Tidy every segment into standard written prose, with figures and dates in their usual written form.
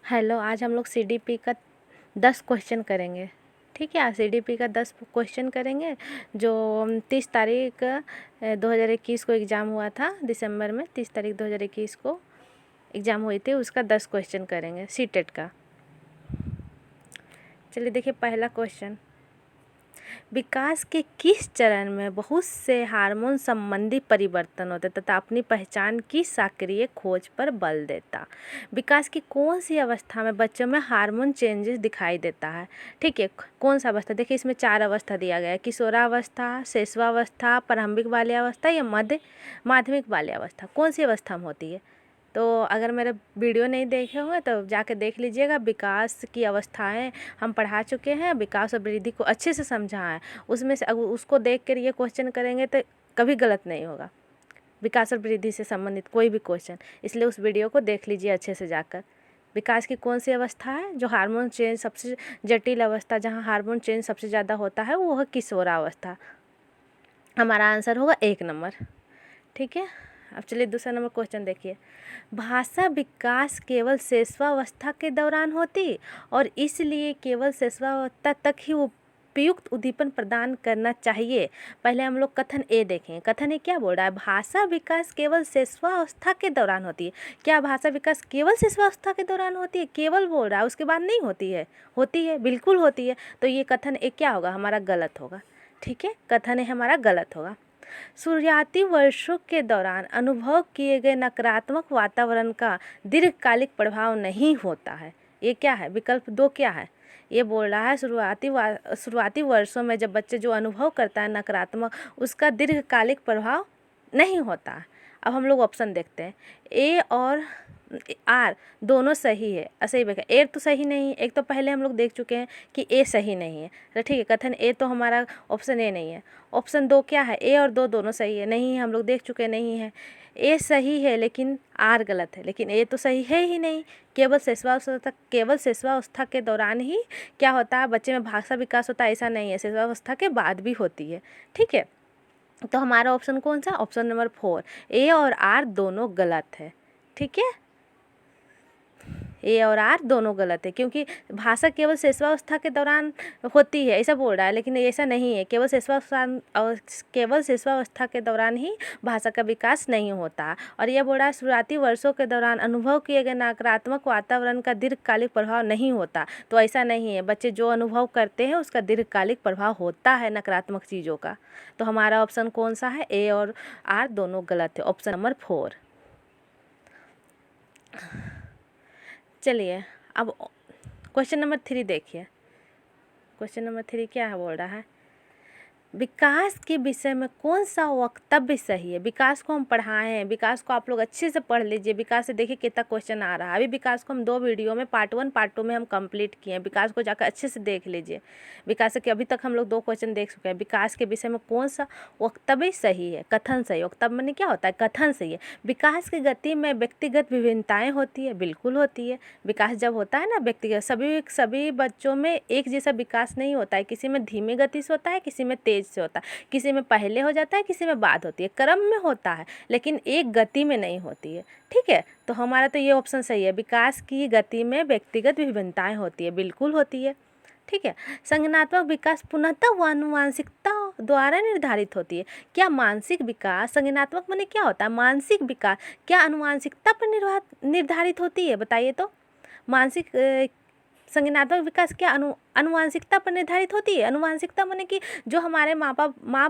Hello, आज हम लोग सीडीपी का 10 क्वेश्चन करेंगे। ठीक है, आज सीडीपी का 10 क्वेश्चन करेंगे जो 30 तारीख 2021 को एग्ज़ाम हुआ था। दिसंबर में 30 तारीख 2021 को एग्ज़ाम हुई थी, उसका 10 क्वेश्चन करेंगे सीटेट का। चलिए देखिए, पहला क्वेश्चन, विकास के किस चरण में बहुत से हार्मोन संबंधी परिवर्तन होते तथा अपनी पहचान की सक्रिय खोज पर बल देता। विकास की कौन सी अवस्था में बच्चों में हार्मोन चेंजेस दिखाई देता है? ठीक है, कौन सा अवस्था? देखिए, इसमें 4 अवस्था दिया गया है, किशोरावस्था, शैशवावस्था, प्रारंभिक बाल्यावस्था या माध्यमिक बाल्यावस्था। कौन सी अवस्था में होती है? तो अगर मेरा वीडियो नहीं देखे होंगे तो जाके देख लीजिएगा। विकास की अवस्थाएं हम पढ़ा चुके हैं, विकास और वृद्धि को अच्छे से समझा है। उसमें से अगर उसको देख कर ये क्वेश्चन करेंगे तो कभी गलत नहीं होगा, विकास और वृद्धि से संबंधित कोई भी क्वेश्चन। इसलिए उस वीडियो को देख लीजिए अच्छे से जाकर। विकास की कौन सी अवस्था है? जो हार्मोन चेंज सबसे जटिल अवस्था, जहाँ हार्मोन चेंज सबसे ज़्यादा होता है, वो है किशोरावस्था। हमारा आंसर होगा 1 नंबर। ठीक है, अब चलिए दूसरा नंबर क्वेश्चन देखिए। भाषा विकास केवल शैशवावस्था के दौरान होती और इसलिए केवल शैशवावस्था तक ही उपयुक्त उद्दीपन प्रदान करना चाहिए। पहले हम लोग कथन ए देखें। कथन ए क्या बोल रहा है? भाषा विकास केवल शैशवावस्था के दौरान होती है। क्या भाषा विकास केवल शैशवावस्था के दौरान होती है? केवल बोल रहा है, उसके बाद नहीं होती है? होती है, बिल्कुल होती है। तो ये कथन ए क्या होगा? हमारा गलत होगा। ठीक है, कथन ए हमारा गलत होगा। शुरुआती वर्षों के दौरान अनुभव किए गए नकारात्मक वातावरण का दीर्घकालिक प्रभाव नहीं होता है। ये क्या है? विकल्प 2 क्या है? ये बोल रहा है शुरुआती वर्षों में जब बच्चे जो अनुभव करता है नकारात्मक, उसका दीर्घकालिक प्रभाव नहीं होता है। अब हम लोग ऑप्शन देखते हैं। ए और आर दोनों सही है। सही देखा, ए तो सही नहीं है। एक तो पहले हम लोग देख चुके हैं कि ए सही नहीं है। तो ठीक है, कथन ए तो हमारा ऑप्शन ए नहीं है। ऑप्शन 2 क्या है? ए और 2 दोनों सही है। नहीं है, हम लोग देख चुके नहीं है। ए सही है लेकिन आर गलत है। लेकिन ए तो सही है ही नहीं। केवल शैशवावस्था के दौरान ही क्या होता है, बच्चे में भाषा विकास होता है, ऐसा नहीं है। शैशवावस्था के बाद भी होती है। ठीक है, तो हमारा ऑप्शन कौन सा? ऑप्शन नंबर 4, ए और आर दोनों गलत है। ठीक है, ए और आर दोनों गलत है, क्योंकि भाषा केवल शैशवावस्था के दौरान होती है ऐसा बोल रहा है, लेकिन ऐसा नहीं है। केवल शैशवावस्था के दौरान ही भाषा का विकास नहीं होता। और यह बोल रहा है शुरुआती वर्षों के दौरान अनुभव किए गए नकारात्मक वातावरण का दीर्घकालिक प्रभाव नहीं होता। तो ऐसा नहीं है, बच्चे जो अनुभव करते हैं उसका दीर्घकालिक प्रभाव होता है नकारात्मक चीज़ों का। तो हमारा ऑप्शन कौन सा है? ए और आर दोनों गलत है, ऑप्शन नंबर 4। चलिए, अब क्वेश्चन नंबर 3 देखिए। क्वेश्चन नंबर 3 क्या है? बोल रहा है विकास के विषय में कौन सा वक्तव्य सही है? विकास को हम पढ़ाए हैं, विकास को आप लोग अच्छे से पढ़ लीजिए। विकास से देखिए कितना क्वेश्चन आ रहा है। अभी विकास को हम 2 वीडियो में पार्ट 1 पार्ट 2 में हम कंप्लीट किए हैं। विकास को जाकर अच्छे से देख लीजिए। विकास के अभी तक हम लोग 2 क्वेश्चन देख चुके हैं। विकास के विषय में कौन सा वक्तव्य सही है? कथन सही। वक्तव्य में क्या होता है? कथन सही है। विकास की गति में व्यक्तिगत विभिन्नताएं होती है, बिल्कुल होती है। विकास जब होता है ना व्यक्तिगत, सभी बच्चों में एक जैसा विकास नहीं होता है। किसी में धीमी गति से होता है, किसी में तेज से होता है, किसी में पहले हो जाता है, किसी में बाद होती है। क्रम में होता है लेकिन एक गति में नहीं होती है। ठीक है, तो हमारा तो ये ऑप्शन सही है। विकास की गति में व्यक्तिगत विभिन्नताएं होती है, बिल्कुल होती है। ठीक है, संज्ञानात्मक विकास पुनः व आनुवांशिकता द्वारा निर्धारित होती है। क्या मानसिक विकास, संज्ञानात्मक माने क्या होता है? मानसिक विकास क्या आनुवांशिकता पर निर्धारित होती है? बताइए तो। संज्ञानात्मक विकास क्या अनुवांशिकता पर निर्धारित होती है? अनुवांशिकता माने कि जो हमारे माँ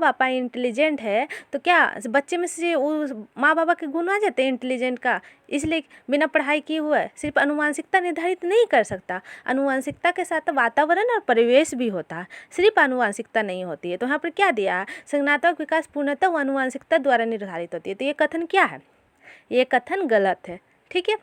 बापा इंटेलिजेंट है, तो क्या बच्चे में से माँ बाबा के गुण आ जाते हैं इंटेलिजेंट का? इसलिए बिना पढ़ाई किए हुए सिर्फ अनुवांशिकता निर्धारित नहीं कर सकता। अनुवांशिकता के साथ वातावरण और परिवेश भी होता है, सिर्फ अनुवांशिकता नहीं होती है। तो यहाँ पर क्या दिया है? संज्ञानात्मक विकास पूर्णतः अनुवांशिकता द्वारा निर्धारित होती है। तो ये कथन क्या है? ये कथन गलत है। ठीक है,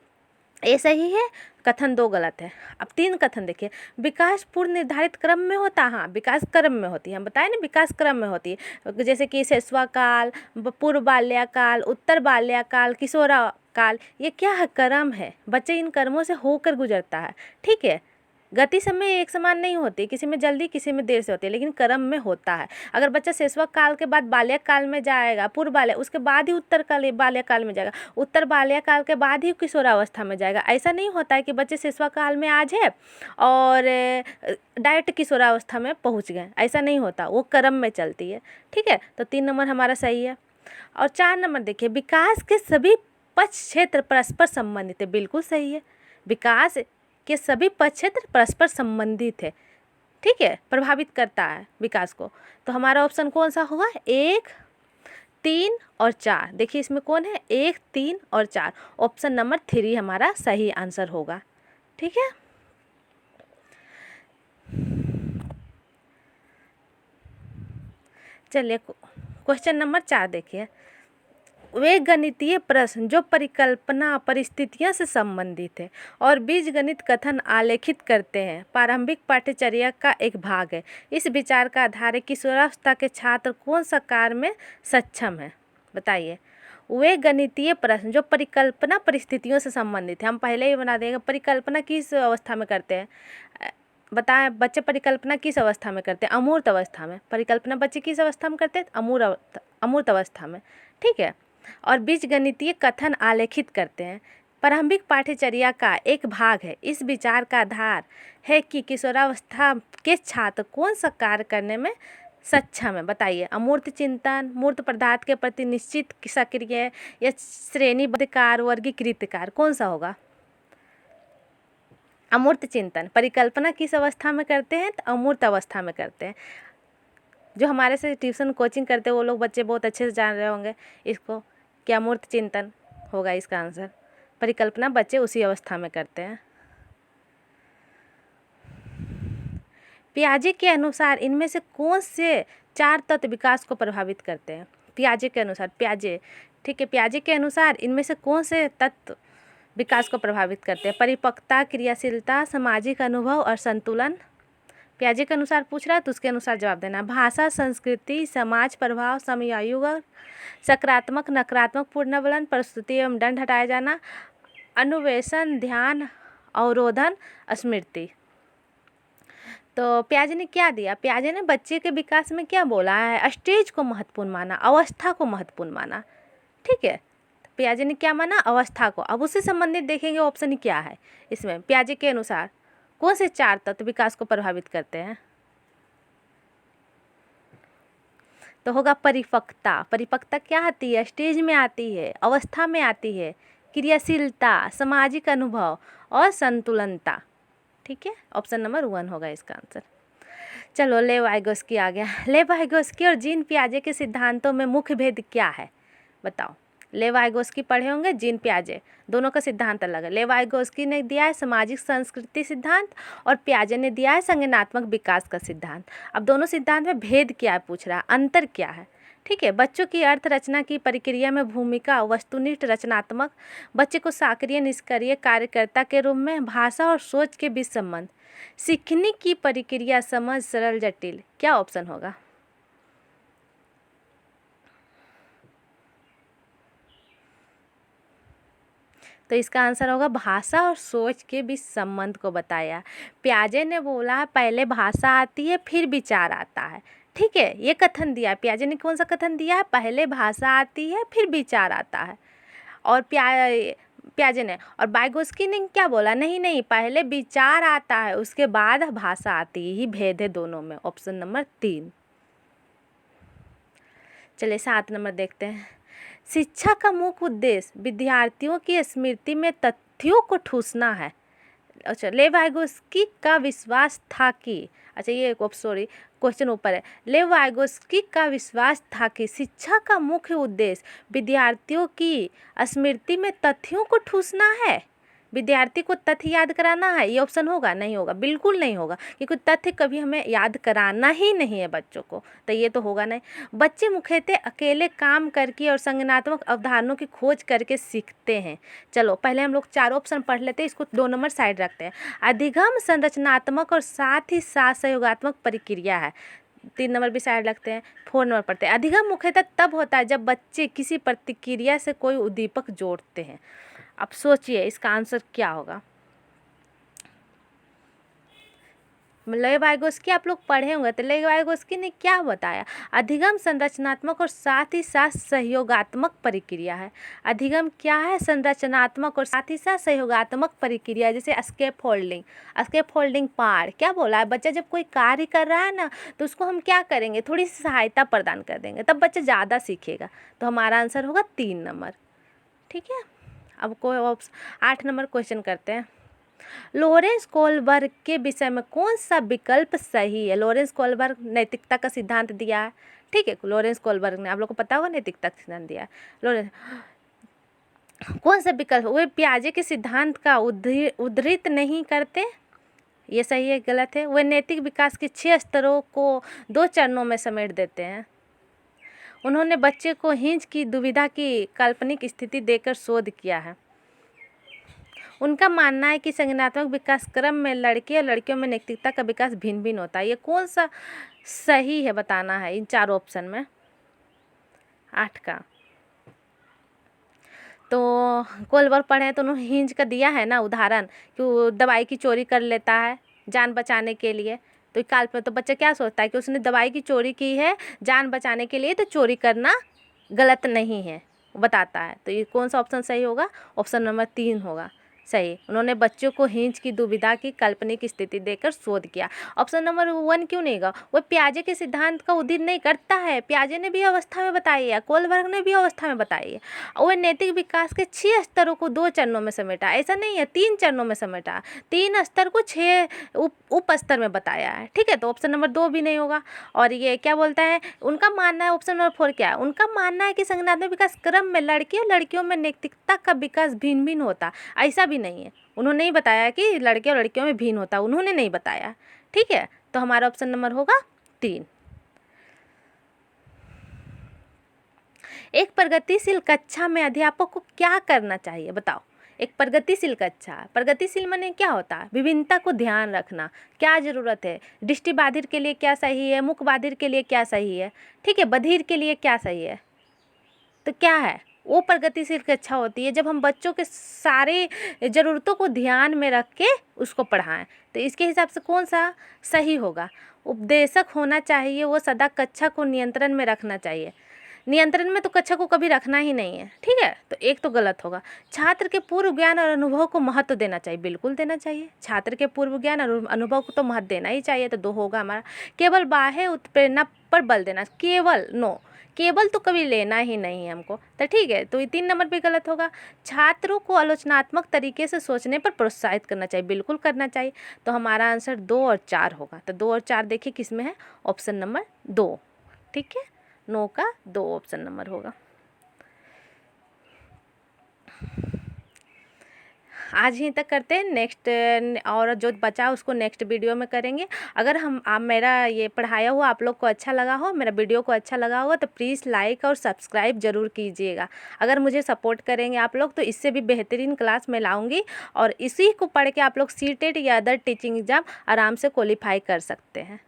ए सही है, कथन 2 गलत है। अब 3 कथन देखिए। विकास पूर्व निर्धारित क्रम में होता है। हाँ, विकास क्रम में होती है। हम बताए ना, विकास क्रम में होती है। जैसे कि शैशवाकाल, पूर्व बाल्याकाल, उत्तर बाल्याकाल, किशोरा काल, ये क्या है? क्रम है। बच्चे इन कर्मों से होकर गुजरता है। ठीक है, गति समय एक समान नहीं होती, किसी में जल्दी किसी में देर से होती है, लेकिन क्रम में होता है। अगर बच्चा शैशव काल के बाद बाल्यक काल में जाएगा, पूर्व बाल्य, उसके बाद ही उत्तर काल बाल्यक काल में जाएगा, उत्तर बाल्यक काल के बाद ही किशोरावस्था में जाएगा। ऐसा नहीं होता है कि बच्चे शैशव काल में आज है और डायरेक्ट किशोरावस्था में पहुँच गए, ऐसा नहीं होता, वो क्रम में चलती है। ठीक है, तो 3 नंबर हमारा सही है। और 4 नंबर देखिए, विकास के सभी पक्ष क्षेत्र परस्पर संबंधित है, बिल्कुल सही है। विकास के सभी पक्ष क्षेत्र परस्पर संबंधित है, ठीक है, प्रभावित करता है विकास को। तो हमारा ऑप्शन कौन सा होगा? 1, 3 और 4। देखिए इसमें कौन है? 1, 3 और 4। ऑप्शन नंबर 3 हमारा सही आंसर होगा। ठीक है, चलिए क्वेश्चन नंबर 4 देखिए। वे गणितीय प्रश्न जो परिकल्पना परिस्थितियों से संबंधित है और बीजगणित कथन आलेखित करते हैं प्रारंभिक पाठ्यचर्या का एक भाग है। इस विचार का आधार है किशोरावस्था के छात्र कौन सा कार्य में सक्षम है? बताइए। वे गणितीय प्रश्न जो परिकल्पना परिस्थितियों से संबंधित है, हम पहले ही बना देंगे। परिकल्पना किस अवस्था में करते हैं? बताएं बच्चे, परिकल्पना किस अवस्था में करते हैं? अमूर्त अवस्था में। परिकल्पना बच्चे किस अवस्था में करते हैं? अमूर्त अवस्था में। ठीक है, और बीजगणितीय कथन आलेखित करते हैं, प्रारंभिक पाठ्यचर्या का एक भाग है। इस विचार का आधार है कि किशोरावस्था के छात्र कौन सा कार्य करने में सक्षम है? बताइए। अमूर्त चिंतन, मूर्त पदार्थ के प्रति निश्चित सक्रिय या श्रेणीबद्ध कार्य, वर्गीकृत कार्य, कौन सा होगा? अमूर्त चिंतन। परिकल्पना किस अवस्था में करते हैं? तो अमूर्त अवस्था में करते हैं। जो हमारे से ट्यूशन कोचिंग करते हैं वो लोग बच्चे बहुत अच्छे से जान रहे होंगे इसको, क्या अमूर्त चिंतन होगा इसका आंसर। परिकल्पना बच्चे उसी अवस्था में करते हैं। पियाजे के अनुसार इनमें से कौन से 4 तत्व विकास को प्रभावित करते हैं? पियाजे के अनुसार, पियाजे, ठीक है, पियाजे के अनुसार इनमें से कौन से तत्व विकास को प्रभावित करते हैं? परिपक्वता, क्रियाशीलता, सामाजिक अनुभव और संतुलन। पियाजे के अनुसार पूछ रहा है तो उसके अनुसार जवाब देना। भाषा, संस्कृति, समाज प्रभाव, समयायुग, सकारात्मक नकारात्मक पूर्णबलन, प्रस्तुति एवं दंड हटाया जाना, अनुवेशन, ध्यान, अवरोधन, स्मृति। तो पियाजे ने क्या दिया? पियाजे ने बच्चे के विकास में क्या बोला है? स्टेज को महत्वपूर्ण माना, अवस्था को महत्वपूर्ण माना। ठीक है, पियाजे ने क्या माना? अवस्था को। अब उससे संबंधित देखेंगे ऑप्शन क्या है इसमें। पियाजे के अनुसार कौन से 4 तत्व विकास को प्रभावित करते हैं? तो होगा परिपक्वता। परिपक्वता क्या आती है? स्टेज में आती है, अवस्था में आती है, क्रियाशीलता, सामाजिक अनुभव और संतुलनता। ठीक है, ऑप्शन नंबर 1 होगा इसका आंसर। चलो लेव वाइगोस्की आ गया। लेव वाइगोस्की और जीन पियाजे के सिद्धांतों में मुख्य भेद क्या है? बताओ। लेव वाइगोस्की पढ़े होंगे, जीन पियाजे, दोनों का सिद्धांत अलग है। लेव वाइगोस्की ने दिया है सामाजिक संस्कृति सिद्धांत और पियाजे ने दिया है संज्ञानात्मक विकास का सिद्धांत। अब दोनों सिद्धांत में भेद क्या है पूछ रहा है, अंतर क्या है? ठीक है, बच्चों की अर्थ रचना की प्रक्रिया में भूमिका वस्तुनिष्ठ रचनात्मक, बच्चे को सक्रिय निष्क्रिय कार्यकर्ता के रूप में, भाषा और सोच के बीच संबंध, सीखने की प्रक्रिया समझ सरल जटिल। क्या ऑप्शन होगा? तो इसका आंसर होगा भाषा और सोच के बीच संबंध को बताया। पियाजे ने बोला पहले भाषा आती है फिर विचार आता है। ठीक है, ये कथन दिया है। पियाजे ने कौन सा कथन दिया है? पहले भाषा आती है फिर विचार आता है। और पियाजे ने, और वाइगोस्की ने क्या बोला? नहीं नहीं, पहले विचार आता है उसके बाद भाषा आती है। ही भेद है दोनों में, ऑप्शन नंबर 3। चलिए 7 नंबर देखते हैं। शिक्षा का मुख्य उद्देश्य विद्यार्थियों की स्मृति में तथ्यों को ठूसना है। अच्छा, लेव वाइगोस्की का विश्वास था कि, अच्छा ये सॉरी क्वेश्चन ऊपर है। लेव वाइगोस्की का विश्वास था कि शिक्षा का मुख्य उद्देश्य विद्यार्थियों की स्मृति में तथ्यों को ठूसना है, विद्यार्थी को तथ्य याद कराना है। ये ऑप्शन होगा? नहीं होगा, बिल्कुल नहीं होगा, क्योंकि तथ्य कभी हमें याद कराना ही नहीं है बच्चों को, तो ये तो होगा नहीं। बच्चे मुख्यतः अकेले काम करके और संज्ञानात्मक अवधारणाओं की खोज करके सीखते हैं। चलो पहले हम लोग 4 ऑप्शन पढ़ लेते हैं, इसको 2 नंबर साइड रखते हैं। अधिगम संरचनात्मक और साथ ही साथ सहयोगात्मक प्रक्रिया है, 3 नंबर भी साइड रखते हैं। 4 नंबर पढ़ते हैं। अधिगम मुख्यतः तब होता है जब बच्चे किसी प्रतिक्रिया से कोई उद्दीपक जोड़ते हैं। अब सोचिए इसका आंसर क्या होगा। लेव वाइगोस्की आप लोग पढ़े होंगे, तो लेव वाइगोस्की ने क्या बताया? अधिगम संरचनात्मक और साथ ही साथ सहयोगात्मक प्रक्रिया है। अधिगम क्या है? संरचनात्मक और साथ ही साथ सहयोगात्मक प्रक्रिया, जैसे स्केप फोल्डिंग, स्केप फोल्डिंग पार क्या बोला है? बच्चा जब कोई कार्य कर रहा है ना, तो उसको हम क्या करेंगे? थोड़ी सी सहायता प्रदान कर देंगे, तब बच्चा ज़्यादा सीखेगा। तो हमारा आंसर होगा 3 नंबर। ठीक है, अब कोई 8 नंबर क्वेश्चन करते हैं। लॉरेंस कोलबर्ग के विषय में कौन सा विकल्प सही है? लॉरेंस कोलबर्ग नैतिकता का सिद्धांत दिया है। ठीक है, लॉरेंस कोलबर्ग ने, आप लोग को पता होगा, नैतिकता का सिद्धांत दिया है। लॉरेंस कौन सा विकल्प? वे पियाजे के सिद्धांत का उद्धृत नहीं करते, ये सही है गलत है? वे नैतिक विकास के 6 स्तरों को 2 चरणों में समेट देते हैं। उन्होंने बच्चे को हिंज की दुविधा की काल्पनिक स्थिति देकर शोध किया है। उनका मानना है कि संज्ञानात्मक विकास क्रम में लड़के और लड़कियों में नैतिकता का विकास भिन्न भिन्न होता है। ये कौन सा सही है बताना है इन 4 ऑप्शन में, 8 का। तो कोलबर्ग पढ़े तो उन्होंने हिंज का दिया है ना उदाहरण, कि वो दवाई की चोरी कर लेता है जान बचाने के लिए। तो काल्पनिक, तो बच्चा क्या सोचता है कि उसने दवाई की चोरी की है जान बचाने के लिए, तो चोरी करना गलत नहीं है, बताता है। तो ये कौन सा ऑप्शन सही होगा? ऑप्शन नंबर 3 होगा सही। उन्होंने बच्चों को हिंज की दुविधा की काल्पनिक स्थिति देकर शोध किया। ऑप्शन नंबर 1 क्यों नहीं होगा? वो पियाजे के सिद्धांत का उद्धृत नहीं करता है। पियाजे ने भी अवस्था में बताई है, कोलबर्ग ने भी अवस्था में बताई है। और नैतिक विकास के 6 स्तरों को 2 चरणों में समेटा, ऐसा नहीं है 3 चरणों में समेटा, 3 स्तर को 6 उप स्तर में बताया है। ठीक है, तो ऑप्शन नंबर 2 भी नहीं होगा। और ये क्या बोलता है? उनका मानना है, ऑप्शन नंबर 4 क्या है? उनका मानना है कि संज्ञानात्मक विकास क्रम में लड़के और लड़कियों में नैतिकता का विकास भिन्न भिन्न होता। ऐसा भी नहीं है, उन्होंने नहीं बताया कि लड़के और लड़कियों में भिन्न होता, उन्होंने नहीं बताया। ठीक है, तो हमारा ऑप्शन नंबर होगा 3। एक प्रगतिशील कक्षा में अध्यापक को क्या करना चाहिए बताओ? एक प्रगतिशील कक्षा, प्रगतिशील माने क्या होता है? विभिन्नता को ध्यान रखना, क्या ज़रूरत है, दृष्टिबाधिर के लिए क्या सही है, मूकबाधिर के लिए क्या सही है, ठीक है, बधिर के लिए क्या सही है। तो क्या है वो प्रगतिशील कक्षा होती है? जब हम बच्चों के सारे ज़रूरतों को ध्यान में रख के उसको पढ़ाएं। तो इसके हिसाब से कौन सा सही होगा? उपदेशक होना चाहिए, वो सदा कक्षा को नियंत्रण में रखना चाहिए। नियंत्रण में तो कक्षा को कभी रखना ही नहीं है। ठीक है, तो एक तो गलत होगा। छात्र के पूर्व ज्ञान और अनुभव को महत्व देना चाहिए, बिल्कुल देना चाहिए। छात्र के पूर्व ज्ञान और अनुभव को तो महत्व देना ही चाहिए, तो 2 होगा हमारा। केवल बाह्य उत्प्रेरणा पर बल देना, केवल नो, केवल तो कभी लेना ही नहीं है हमको। तो ठीक है, तो ये 3 नंबर पे गलत होगा। छात्रों को आलोचनात्मक तरीके से सोचने पर प्रोत्साहित करना चाहिए, बिल्कुल करना चाहिए। तो हमारा आंसर 2 और 4 होगा। तो 2 और 4 देखिए किस में है? Option number 2। ठीक है, नो का 2 ऑप्शन नंबर होगा। आज ही तक करते हैं, नेक्स्ट और जो बचा उसको नेक्स्ट वीडियो में करेंगे। अगर आप मेरा ये पढ़ाया हुआ आप लोग को अच्छा लगा हो, मेरा वीडियो को अच्छा लगा हो, तो प्लीज़ लाइक और सब्सक्राइब ज़रूर कीजिएगा। अगर मुझे सपोर्ट करेंगे आप लोग, तो इससे भी बेहतरीन क्लास मैं लाऊँगी, और इसी को पढ़ के आप लोग सीटेट या अदर टीचिंग एग्ज़ाम आराम से क्वालीफाई कर सकते हैं।